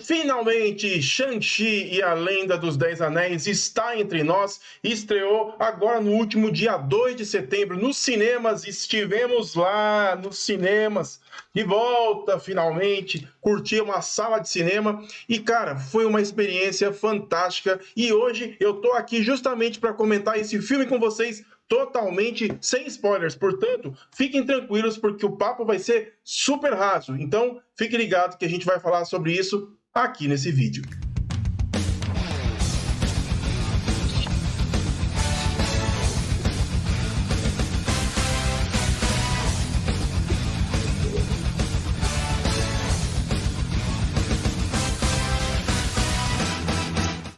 Finalmente, Shang-Chi e a Lenda dos Dez Anéis está entre nós. Estreou agora no último dia 2 de setembro nos cinemas. Estivemos lá nos cinemas, de volta finalmente, curti uma sala de cinema e, cara, foi uma experiência fantástica. E hoje eu tô aqui justamente para comentar esse filme com vocês, totalmente sem spoilers. Portanto, fiquem tranquilos porque o papo vai ser super raso. Então, fique ligado que a gente vai falar sobre isso aqui nesse vídeo.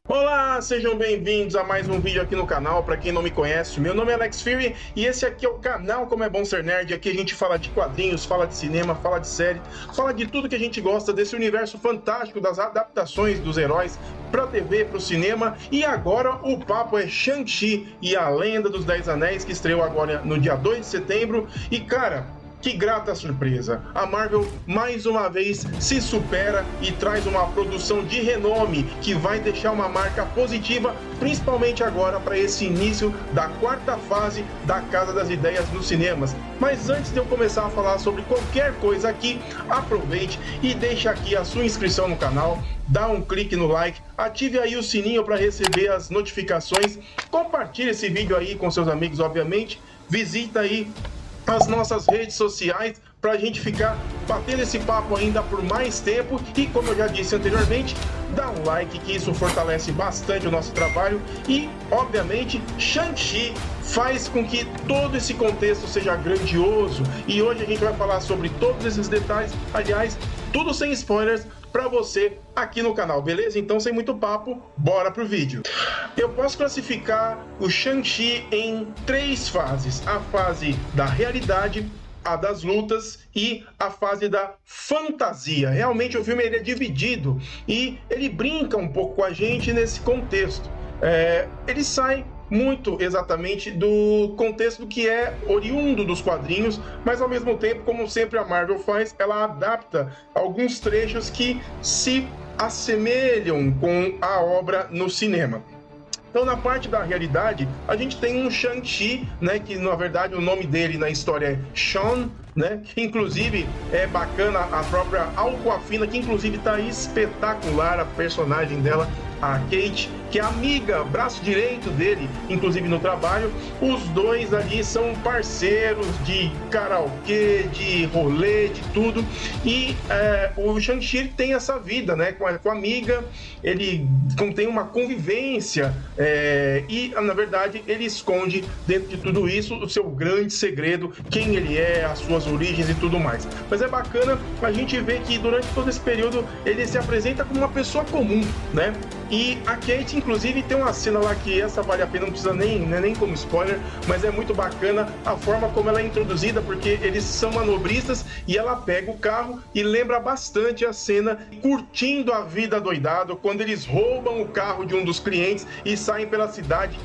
Olá, sejam bem-vindos a mais um vídeo aqui no canal. Para quem não me conhece, meu nome é Alex Fury e esse aqui é o canal Como é Bom Ser Nerd. Aqui a gente fala de quadrinhos, fala de cinema, fala de série, fala de tudo que a gente gosta desse universo fantástico, das adaptações dos heróis para TV, para o cinema. E agora o papo é Shang-Chi e a Lenda dos Dez Anéis, que estreou agora no dia 2 de setembro. E, cara, que grata surpresa! A Marvel mais uma vez se supera e traz uma produção de renome que vai deixar uma marca positiva, principalmente agora para esse início da quarta fase da Casa das Ideias nos cinemas. Mas antes de eu começar a falar sobre qualquer coisa aqui, aproveite e deixe aqui a sua inscrição no canal, dá um clique no like, ative aí o sininho para receber as notificações, compartilhe esse vídeo aí com seus amigos, obviamente, visita aí as nossas redes sociais para a gente ficar batendo esse papo ainda por mais tempo. E como eu já disse anteriormente, dá um like que isso fortalece bastante o nosso trabalho e, obviamente, Shang-Chi faz com que todo esse contexto seja grandioso. E hoje a gente vai falar sobre todos esses detalhes, aliás, tudo sem spoilers para você aqui no canal, beleza? Então, sem muito papo, bora pro vídeo. Eu posso classificar o Shang-Chi em três fases: a fase da realidade, a das lutas e a fase da fantasia. Realmente o filme ele é dividido e ele brinca um pouco com a gente nesse contexto. Ele sai muito exatamente do contexto do que é oriundo dos quadrinhos, mas ao mesmo tempo, como sempre a Marvel faz, ela adapta alguns trechos que se assemelham com a obra no cinema. Então, na parte da realidade, a gente tem um Shang-Chi, né, que na verdade o nome dele na história é Sean, né, que inclusive é bacana, a própria Awkwafina, que inclusive tá espetacular a personagem dela, a Kate, que é amiga, braço direito dele, inclusive no trabalho. Os dois ali são parceiros de karaokê, de rolê, de tudo. E o Shang-Chi tem essa vida, né, com a amiga, ele tem uma convivência e, na verdade, ele esconde dentro de tudo isso o seu grande segredo, quem ele é, as suas origens e tudo mais. Mas é bacana a gente ver que durante todo esse período ele se apresenta como uma pessoa comum, né? E a Kate, inclusive, tem uma cena lá que essa vale a pena, não precisa nem como spoiler, mas é muito bacana a forma como ela é introduzida, porque eles são manobristas e ela pega o carro e lembra bastante a cena curtindo a vida doidado, quando eles roubam o carro de um dos clientes e saem pela cidade,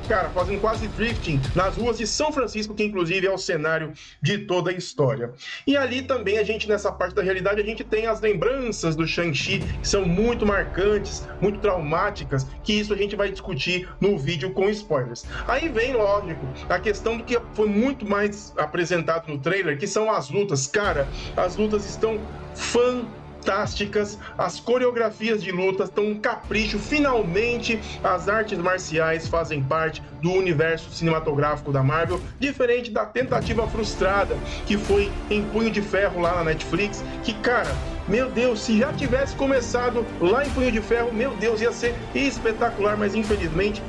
cara, fazendo quase drifting nas ruas de São Francisco, que inclusive é o cenário de toda a história. E ali também, nessa parte da realidade, a gente tem as lembranças do Shang-Chi, que são muito marcantes, muito traumáticas, que isso a gente vai discutir no vídeo com spoilers. Aí vem, lógico, a questão do que foi muito mais apresentado no trailer, que são as lutas. Cara, as lutas estão fantásticas, as coreografias de luta estão um capricho. Finalmente as artes marciais fazem parte do universo cinematográfico da Marvel, diferente da tentativa frustrada que foi em Punho de Ferro lá na Netflix, que, cara, meu Deus, se já tivesse começado lá em Punho de Ferro, meu Deus, ia ser espetacular, mas infelizmente,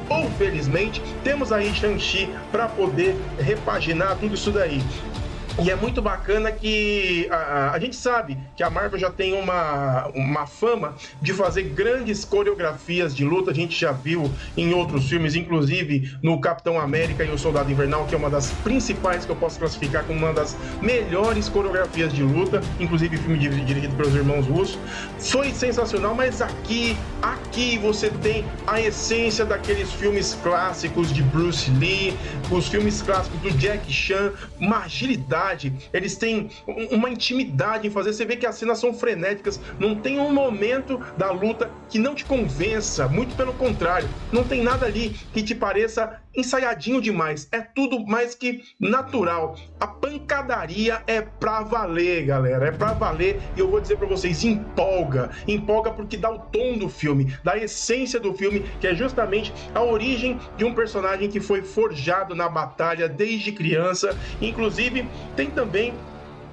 ou felizmente, temos aí Shang-Chi para poder repaginar tudo isso daí. E é muito bacana que a gente sabe que a Marvel já tem uma fama de fazer grandes coreografias de luta. A gente já viu em outros filmes, inclusive no Capitão América e o Soldado Invernal, que é uma das principais que eu posso classificar como uma das melhores coreografias de luta, inclusive filme dirigido pelos irmãos russos. Foi sensacional, mas aqui você tem a essência daqueles filmes clássicos de Bruce Lee, os filmes clássicos do Jackie Chan, uma agilidade, profundidade, eles têm uma intimidade em fazer. Você vê que as cenas são frenéticas, não tem um momento da luta que não te convença, muito pelo contrário, não tem nada ali que te pareça ensaiadinho demais, é tudo mais que natural. A pancadaria é pra valer, galera, é pra valer, e eu vou dizer pra vocês, empolga porque dá o tom do filme, da essência do filme, que é justamente a origem de um personagem que foi forjado na batalha desde criança. Inclusive, tem também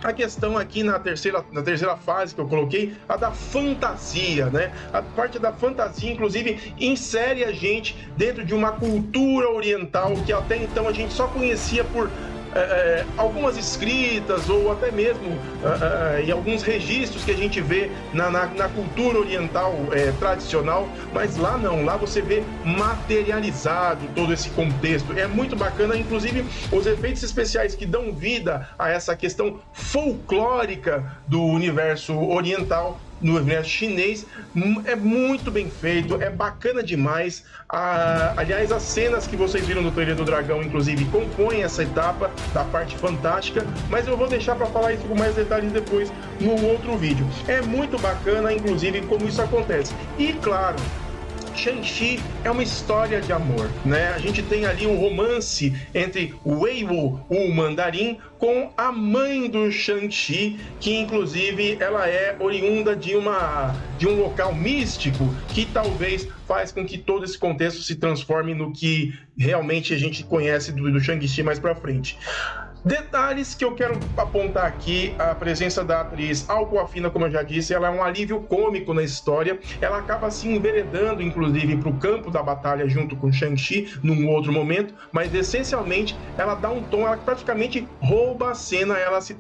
a questão aqui na terceira fase que eu coloquei, a da fantasia, né? A parte da fantasia, inclusive, insere a gente dentro de uma cultura oriental que até então a gente só conhecia por algumas escritas ou até mesmo em alguns registros que a gente vê na cultura oriental tradicional, mas lá não, lá você vê materializado todo esse contexto. É muito bacana, inclusive os efeitos especiais que dão vida a essa questão folclórica do universo oriental, no universo chinês, é muito bem feito, é bacana demais. Aliás, as cenas que vocês viram no trailer do dragão, inclusive, compõem essa etapa da parte fantástica, mas eu vou deixar para falar isso com mais detalhes depois no outro vídeo. É muito bacana, inclusive, como isso acontece. E, claro, Shang-Chi é uma história de amor, né? A gente tem ali um romance entre o Weiwu, o mandarim, com a mãe do Shang-Chi, que inclusive ela é oriunda de um local místico que talvez faz com que todo esse contexto se transforme no que realmente a gente conhece do Shang-Chi mais pra frente. Detalhes que eu quero apontar aqui: a presença da atriz Awkwafina, como eu já disse, ela é um alívio cômico na história, ela acaba se enveredando, inclusive, para o campo da batalha junto com Shang-Chi num outro momento, mas essencialmente ela dá um tom, ela praticamente rouba a cena, ela se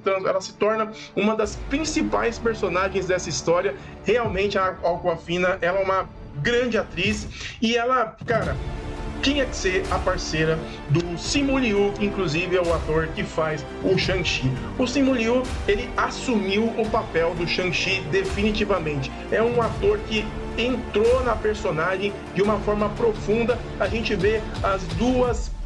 torna uma das principais personagens dessa história. Realmente a Awkwafina, ela é uma grande atriz e ela, cara, tinha que ser a parceira do Simu Liu, que inclusive é o ator que faz o Shang-Chi. O Simu Liu, ele assumiu o papel do Shang-Chi definitivamente. É um ator que entrou na personagem de uma forma profunda. A gente vê as duas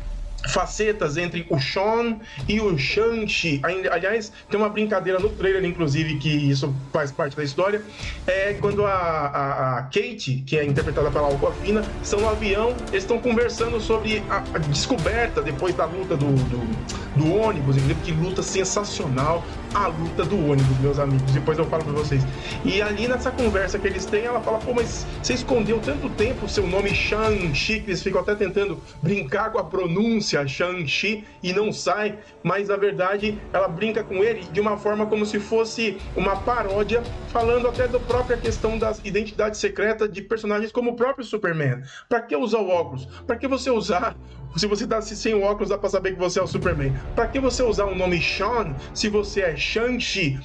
facetas entre o Sean e o Shang-Chi. Aliás, tem uma brincadeira no trailer, inclusive, que isso faz parte da história, é quando a Kate, que é interpretada pela Awkwafina, estão no avião, eles estão conversando sobre a descoberta depois da luta do ônibus, inclusive, que luta sensacional, a luta do ônibus, meus amigos, depois eu falo pra vocês. E ali nessa conversa que eles têm, ela fala: pô, mas você escondeu tanto tempo o seu nome Shang-Chi, que eles ficam até tentando brincar com a pronúncia Shang-Chi e não sai, mas na verdade ela brinca com ele de uma forma como se fosse uma paródia, falando até da própria questão da identidade secreta de personagens como o próprio Superman. Pra que usar o óculos? Pra que você usar, se você tá sem o óculos, dá pra saber que você é o Superman? Pra que você usar o nome Sean se você é Shang-Chi?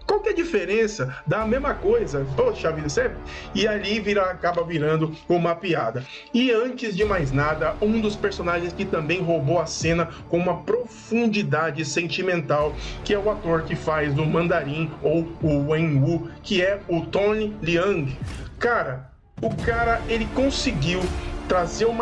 Qual que é a diferença? Dá a mesma coisa. Poxa vida, sério? E ali acaba virando uma piada. E antes de mais nada, um dos personagens que também roubou a cena com uma profundidade sentimental, que é o ator que faz o mandarim, ou o Wenwu, que é o Tony Leung. Cara, o cara, ele conseguiu trazer um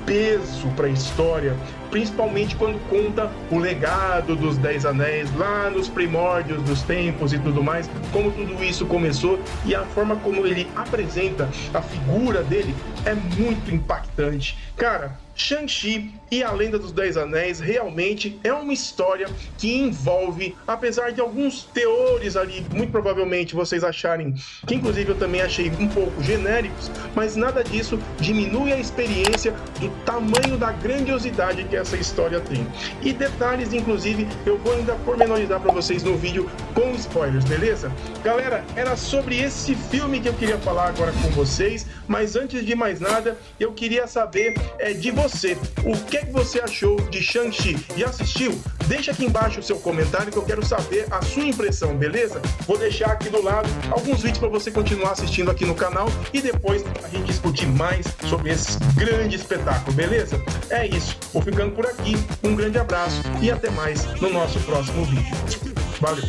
peso para a história, principalmente quando conta o legado dos 10 Anéis, lá nos primórdios dos tempos e tudo mais, como tudo isso começou, e a forma como ele apresenta a figura dele é muito impactante. Cara, Shang-Chi e a Lenda dos 10 Anéis realmente é uma história que envolve, apesar de alguns teores ali, muito provavelmente vocês acharem, que inclusive eu também achei um pouco genéricos, mas nada disso diminui a experiência do tamanho da grandiosidade que essa história tem. E detalhes, inclusive, eu vou ainda pormenorizar para vocês no vídeo com spoilers, beleza? Galera, era sobre esse filme que eu queria falar agora com vocês, mas antes de mais nada, eu queria saber de você, o que é que você achou de Shang-Chi? Já assistiu? Deixa aqui embaixo o seu comentário que eu quero saber a sua impressão, beleza? Vou deixar aqui do lado alguns vídeos para você continuar assistindo aqui no canal e depois a gente discutir mais sobre esse grande espetáculo, beleza? É isso, vou ficando por aqui, um grande abraço e até mais no nosso próximo vídeo. Valeu!